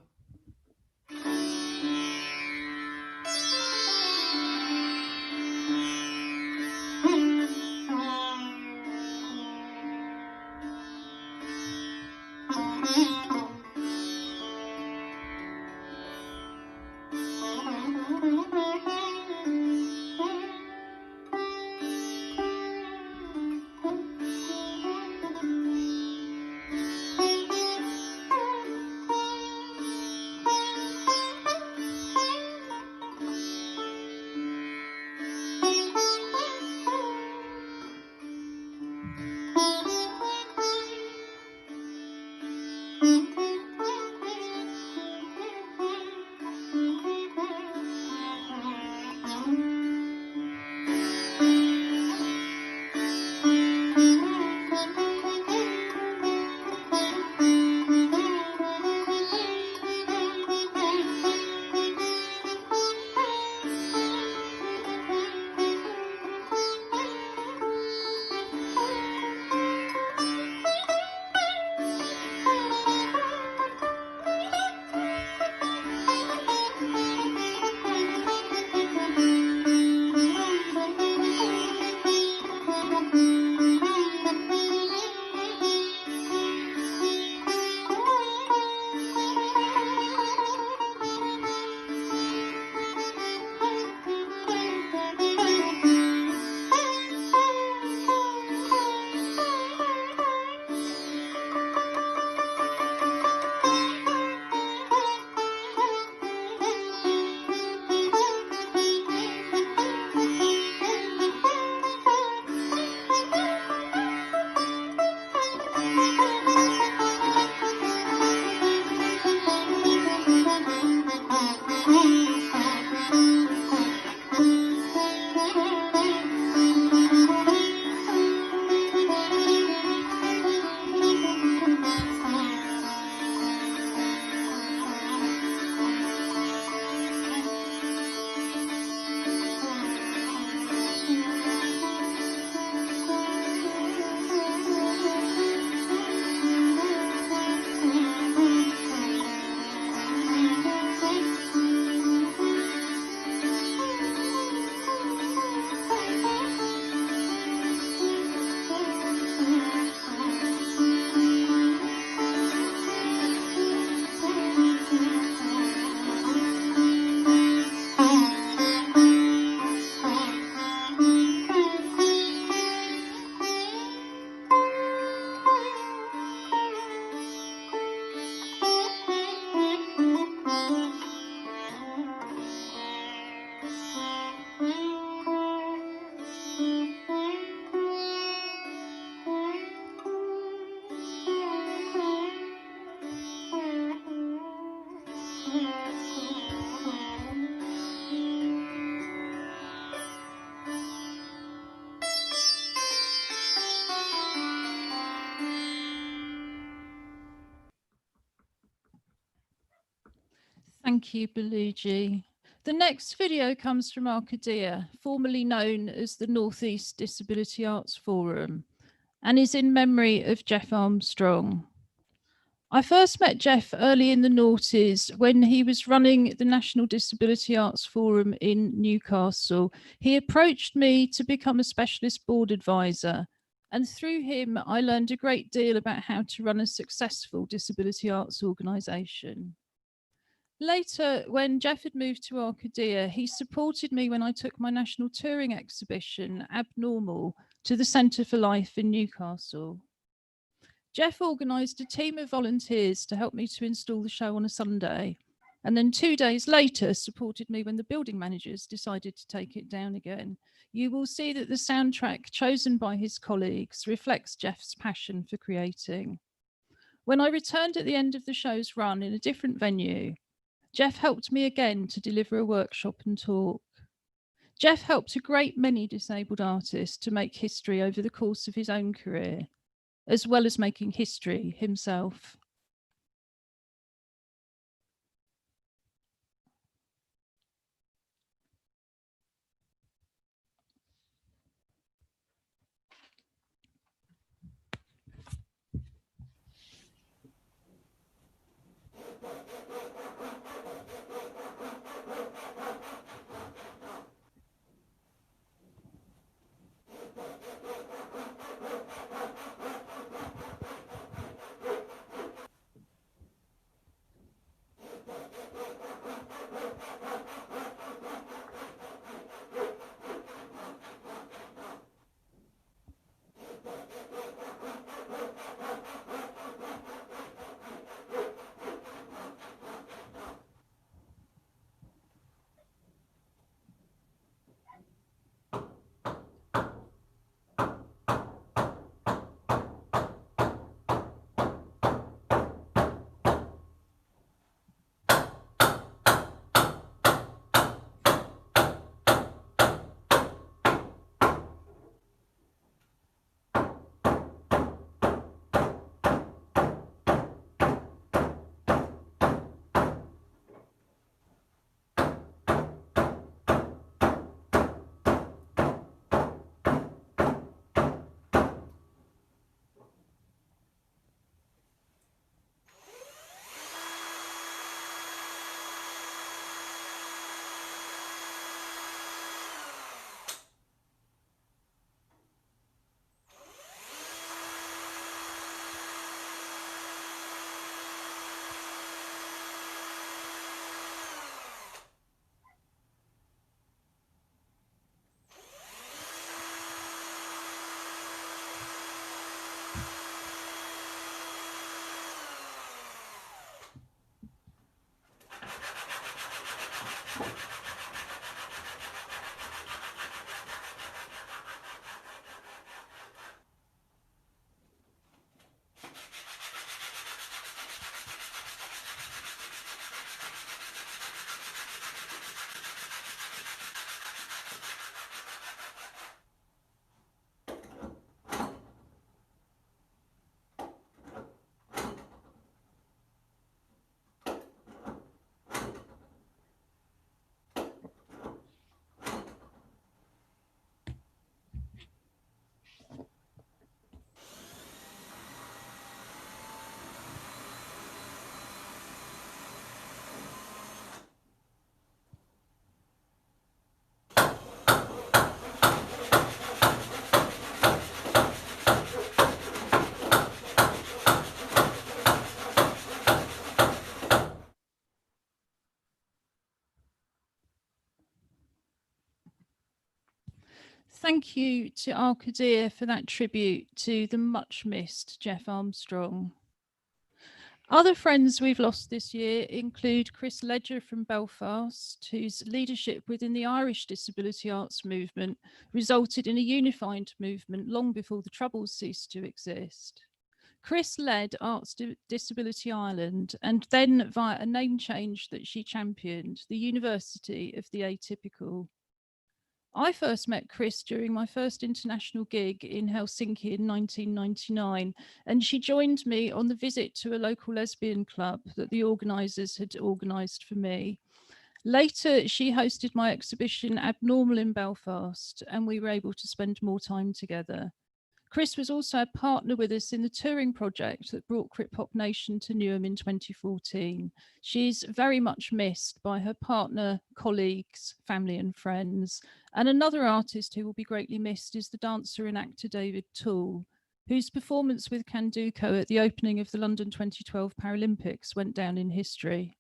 Thank you, Beluji. The next video comes from Arcadia, formerly known as the Northeast Disability Arts Forum, and is in memory of Jeff Armstrong. I first met Jeff early in the noughties when he was running the National Disability Arts Forum in Newcastle. He approached me to become a specialist board advisor, and through him I learned a great deal about how to run a successful disability arts organisation. Later, when Jeff had moved to Arcadia, he supported me when I took my national touring exhibition, Abnormal, to the Centre for Life in Newcastle. Jeff organised a team of volunteers to help me to install the show on a Sunday, and then 2 days later supported me when the building managers decided to take it down again. You will see that the soundtrack chosen by his colleagues reflects Jeff's passion for creating. When I returned at the end of the show's run in a different venue, Jeff helped me again to deliver a workshop and talk. Jeff helped a great many disabled artists to make history over the course of his own career, as well as making history himself. Thank you to Arcadia for that tribute to the much missed Jeff Armstrong. Other friends we've lost this year include Chris Ledger from Belfast, whose leadership within the Irish disability arts movement resulted in a unified movement long before the Troubles ceased to exist. Chris led Arts Disability Ireland, and then via a name change that she championed, the University of the Atypical. I first met Chris during my first international gig in Helsinki in 1999, and she joined me on the visit to a local lesbian club that the organisers had organised for me. Later, she hosted my exhibition Abnormal in Belfast, and we were able to spend more time together. Chris was also a partner with us in the touring project that brought Crip-Hop Nation to Newham in 2014. She's very much missed by her partner, colleagues, family and friends. And another artist who will be greatly missed is the dancer and actor David Toole, whose performance with Kanduko at the opening of the London 2012 Paralympics went down in history.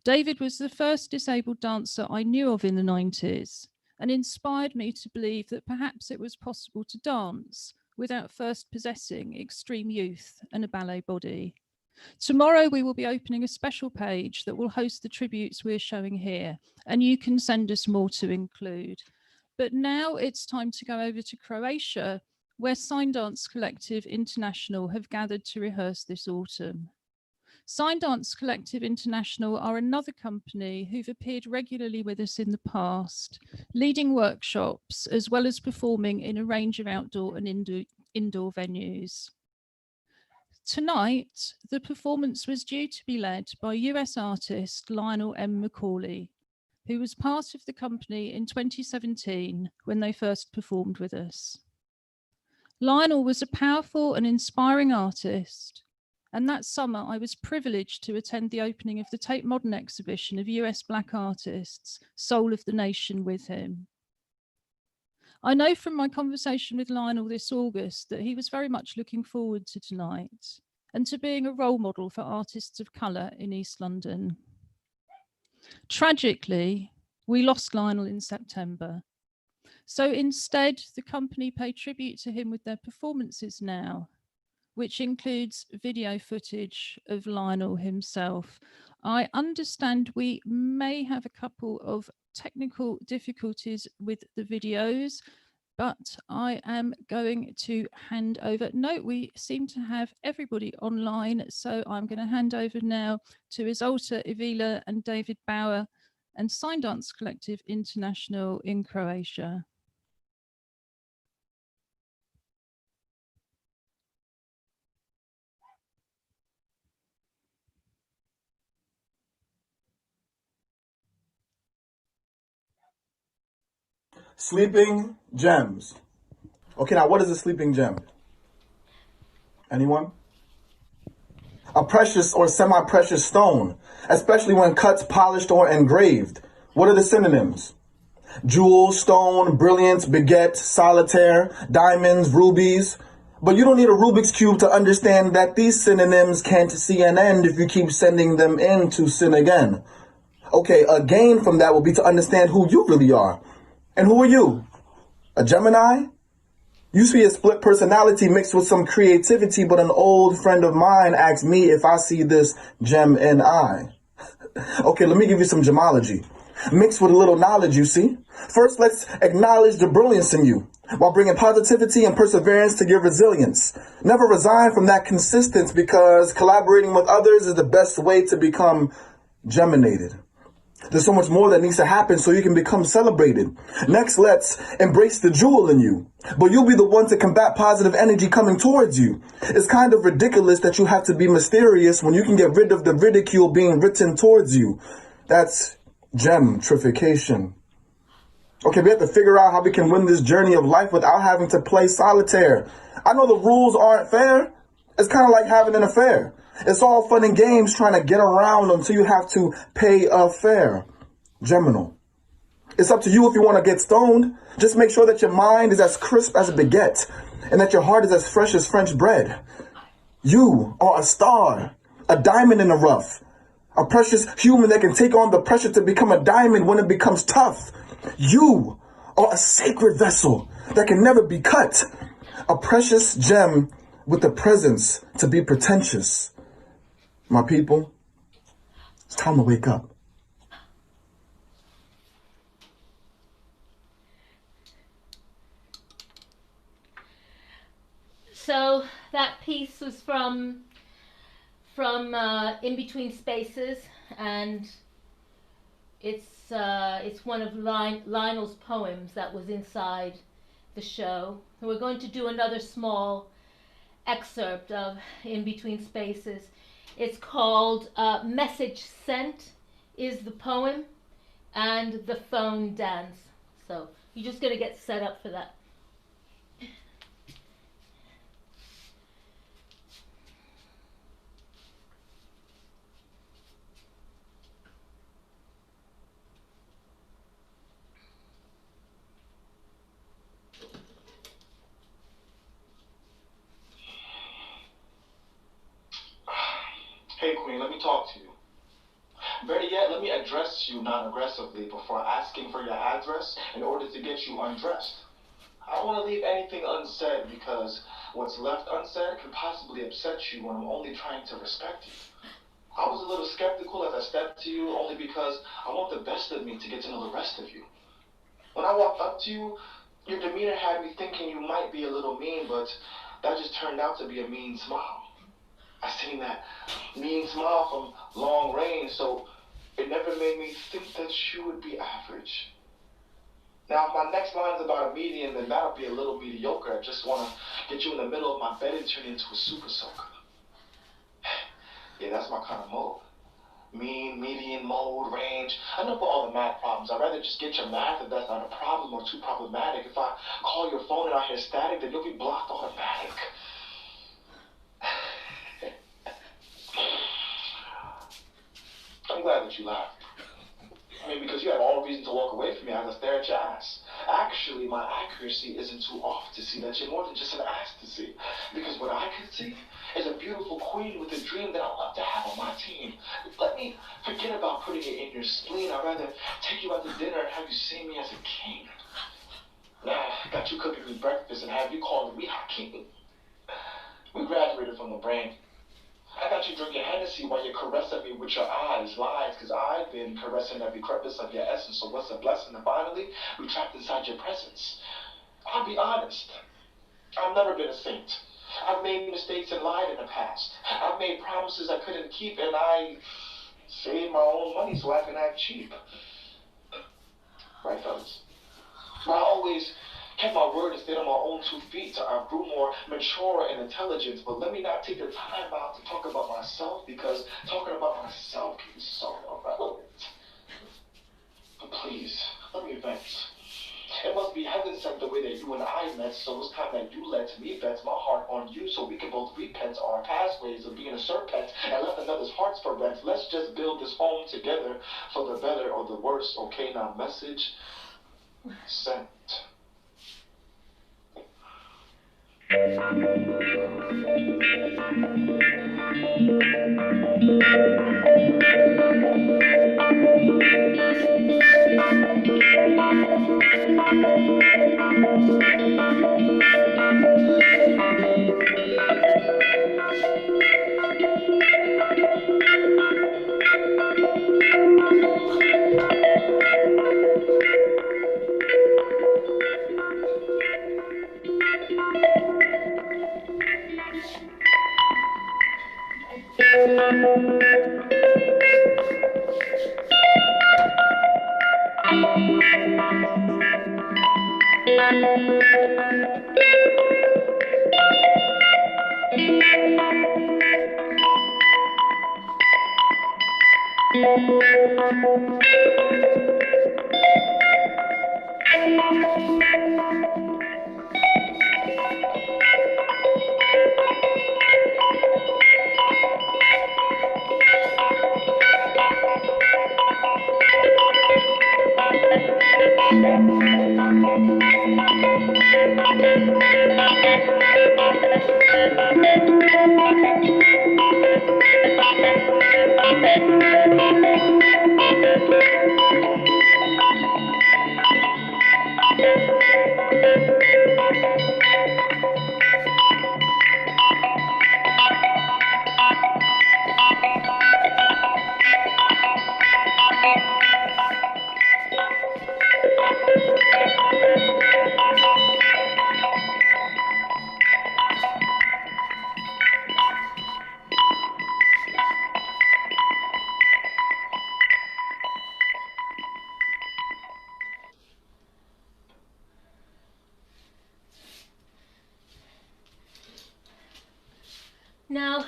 David was the first disabled dancer I knew of in the 90s and inspired me to believe that perhaps it was possible to dance without first possessing extreme youth and a ballet body. Tomorrow we will be opening a special page that will host the tributes we're showing here, and you can send us more to include. But now it's time to go over to Croatia, where Sign Dance Collective International have gathered to rehearse this autumn. Sign Dance Collective International are another company who've appeared regularly with us in the past, leading workshops as well as performing in a range of outdoor and indoor venues. Tonight, the performance was due to be led by US artist Lionel M. Macaulay, who was part of the company in 2017 when they first performed with us. Lionel was a powerful and inspiring artist, and that summer I was privileged to attend the opening of the Tate Modern exhibition of US Black artists, Soul of the Nation, with him. I know from my conversation with Lionel this August that he was very much looking forward to tonight and to being a role model for artists of colour in East London. Tragically, we lost Lionel in September. So instead, the company paid tribute to him with their performances now, which includes video footage of Lionel himself. I understand we may have a couple of technical difficulties with the videos, but I am going to hand over. No, we seem to have everybody online, so I'm going to hand over now to Izolta Ivila and David Bauer and Sign Dance Collective International in Croatia. Sleeping gems. Okay, now what is a sleeping gem? Anyone? A precious or semi-precious stone, especially when cut, polished, or engraved. What are the synonyms? Jewel, stone, brilliance, baguette, solitaire, diamonds, rubies. But you don't need a Rubik's Cube to understand that these synonyms can't see an end if you keep sending them in to sin again. Okay, a gain from that will be to understand who you really are. And who are you? A Gemini? You see a split personality mixed with some creativity, but an old friend of mine asked me if I see this gem in I. Okay, let me give you some gemology. Mixed with a little knowledge, you see. First, let's acknowledge the brilliance in you, while bringing positivity and perseverance to give resilience. Never resign from that consistency, because collaborating with others is the best way to become geminated. There's so much more that needs to happen so you can become celebrated. Next, let's embrace the jewel in you. But you'll be the one to combat positive energy coming towards you. It's kind of ridiculous that you have to be mysterious when you can get rid of the ridicule being written towards you. That's gemtrification. Okay, we have to figure out how we can win this journey of life without having to play solitaire. I know the rules aren't fair. It's kind of like having an affair. It's all fun and games trying to get around until you have to pay a fare. Geminal. It's up to you if you want to get stoned. Just make sure that your mind is as crisp as a baguette and that your heart is as fresh as French bread. You are a star, a diamond in the rough, a precious human that can take on the pressure to become a diamond when it becomes tough. You are a sacred vessel that can never be cut, a precious gem with the presence to be pretentious. My people, it's time to wake up. So that piece was from In Between Spaces, and It's one of Lionel's poems that was inside the show. We're going to do another small excerpt of In Between Spaces. It's called Message Sent is the poem, and The Phone Dance. So you're just going to get set up for that. Hey, Queen, let me talk to you. Better yet, let me address you non-aggressively before asking for your address in order to get you undressed. I don't want to leave anything unsaid because what's left unsaid could possibly upset you when I'm only trying to respect you. I was a little skeptical as I stepped to you only because I want the best of me to get to know the rest of you. When I walked up to you, your demeanor had me thinking you might be a little mean, but that just turned out to be a mean smile. I seen that mean smile from long range, so it never made me think that you would be average. Now, if my next line is about a median, then that'll be a little mediocre. I just want to get you in the middle of my bed and turn you into a super soaker. Yeah, that's my kind of mode. Mean, median, mode, range. I know for all the math problems. I'd rather just get your math if that's not a problem or too problematic. If I call your phone and I hear static, then you'll be blocked automatic. I'm glad that you laughed. I mean, because you had all reason to walk away from me as I stare at your ass. Actually, my accuracy isn't too off to see that you're more than just an ass to see. Because what I could see is a beautiful queen with a dream that I'd love to have on my team. Let me forget about putting it in your spleen. I'd rather take you out to dinner and have you see me as a king. Nah, got you cooking me breakfast and have you calling me Hakeem. We graduated from the brain. I got you drinking Hennessy while you're caressing me with your eyes, lies, because I've been caressing every crevice of your essence, so what's a blessing? And finally, we trapped inside your presence. I'll be honest, I've never been a saint. I've made mistakes and lied in the past. I've made promises I couldn't keep, and I saved my own money so I can act cheap. Right, fellas? I always kept my word and stayed on my own 2 feet till I grew more mature and intelligent. But let me not take the time out to talk about myself, because talking about myself can be so irrelevant. But please, let me vent. It must be heaven sent the way that you and I met, so it's time that you let me vent my heart on you so we can both repent our past ways of being a serpent and left another's hearts for rent. Let's just build this home together for the better or the worse. Okay, now message sent. Now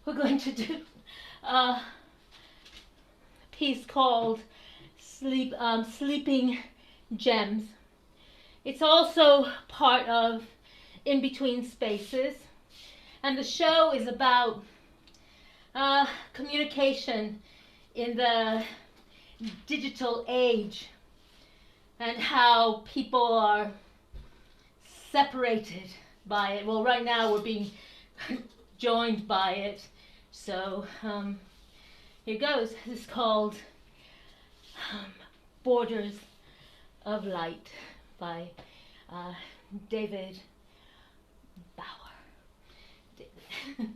we're going to do a piece called Sleeping Gems. It's also part of In Between Spaces, and the show is about communication in the digital age and how people are separated by it. Well, right now we're being joined by it. So here goes. This is called Borders of Light by David Bauer. David.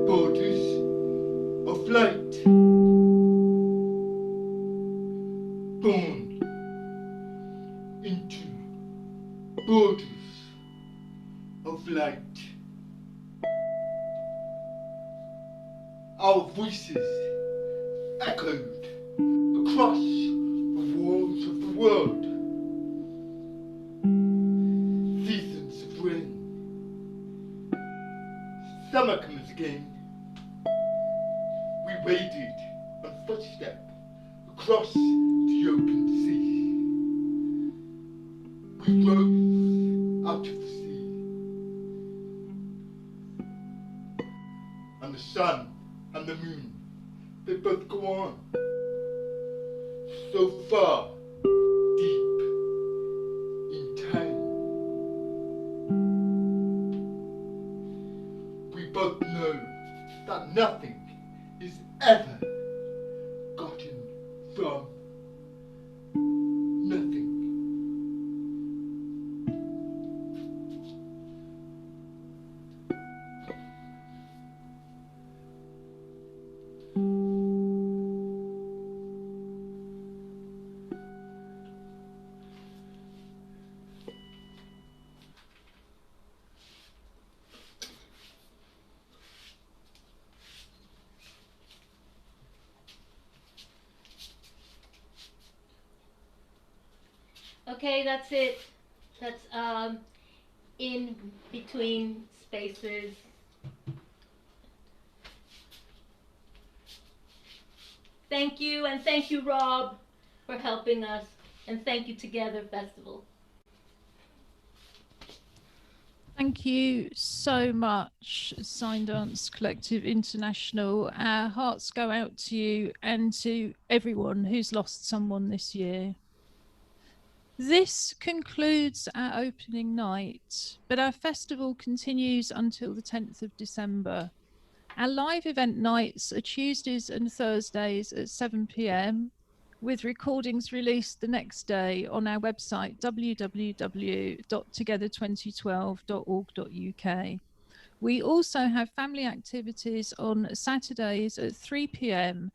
Borders of light. Born into borders of light. Our voices echoed across the walls of the world. Seasons of rain. Summer comes again. We waded on footstep across the open sea. We rose out of the sea. And the sun and the moon, they both go on. So far, deep in time. We both know that nothing is ever gotten from nothing. Okay, that's it. That's in between spaces. Thank you, and thank you, Rob, for helping us, and thank you Together Festival. Thank you so much, Sign Dance Collective International. Our hearts go out to you and to everyone who's lost someone this year. This concludes our opening night, but our festival continues until the 10th of December. Our live event nights are Tuesdays and Thursdays at 7 p.m, with recordings released the next day on our website www.together2012.org.uk. We also have family activities on Saturdays at 3 p.m.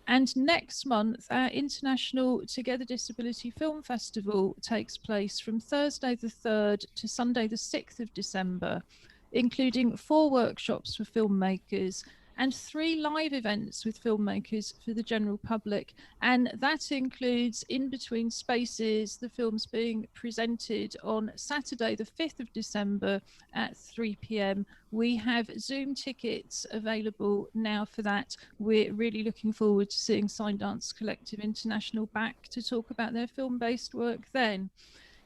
And next month, our International Together Disability Film Festival takes place from Thursday the 3rd to Sunday the 6th of December, including 4 workshops for filmmakers and 3 live events with filmmakers for the general public. And that includes In Between Spaces, the films being presented on Saturday the 5th of December at 3 p.m. We have Zoom tickets available now for that. We're really looking forward to seeing Sign Dance Collective International back to talk about their film-based work then.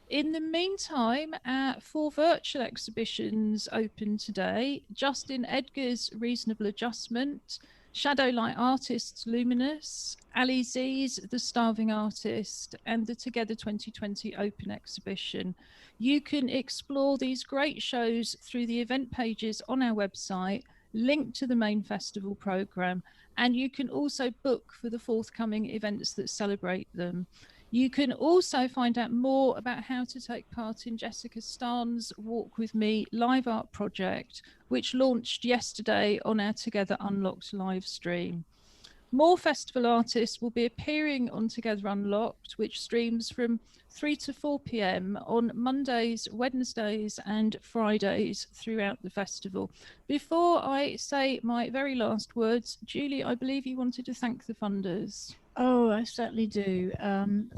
In the meantime, 4 virtual exhibitions open today. Justin Edgar's Reasonable Adjustment, Shadowlight Artists Luminous, Ali Z's The Starving Artist, and the Together 2020 Open Exhibition. You can explore these great shows through the event pages on our website, linked to the main festival programme, and you can also book for the forthcoming events that celebrate them. You can also find out more about how to take part in Jessica Starn's Walk With Me live art project, which launched yesterday on our Together Unlocked live stream. More festival artists will be appearing on Together Unlocked, which streams from 3 to 4 p.m. on Mondays, Wednesdays and Fridays throughout the festival. Before I say my very last words, Julie, I believe you wanted to thank the funders. Oh, I certainly do.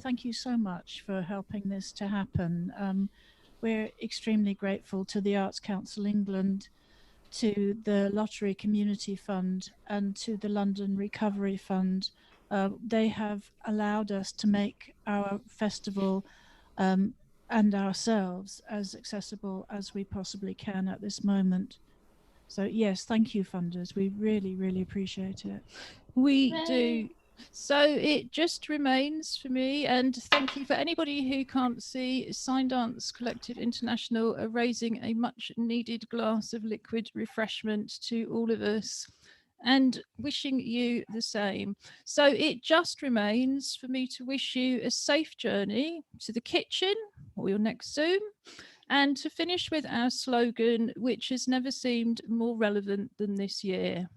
Thank you so much for helping this to happen. We're extremely grateful to the Arts Council England, to the Lottery Community Fund, and to the London Recovery Fund. They have allowed us to make our festival and ourselves as accessible as we possibly can at this moment. So yes, thank you, funders. We really, really appreciate it. We do. So it just remains for me, and thank you for anybody who can't see, Sign Dance Collective International are raising a much needed glass of liquid refreshment to all of us and wishing you the same. So it just remains for me to wish you a safe journey to the kitchen or your next Zoom, and to finish with our slogan, which has never seemed more relevant than this year.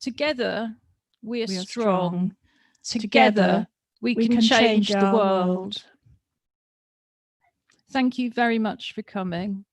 Together, we are strong. Together, we can change the world. Thank you very much for coming.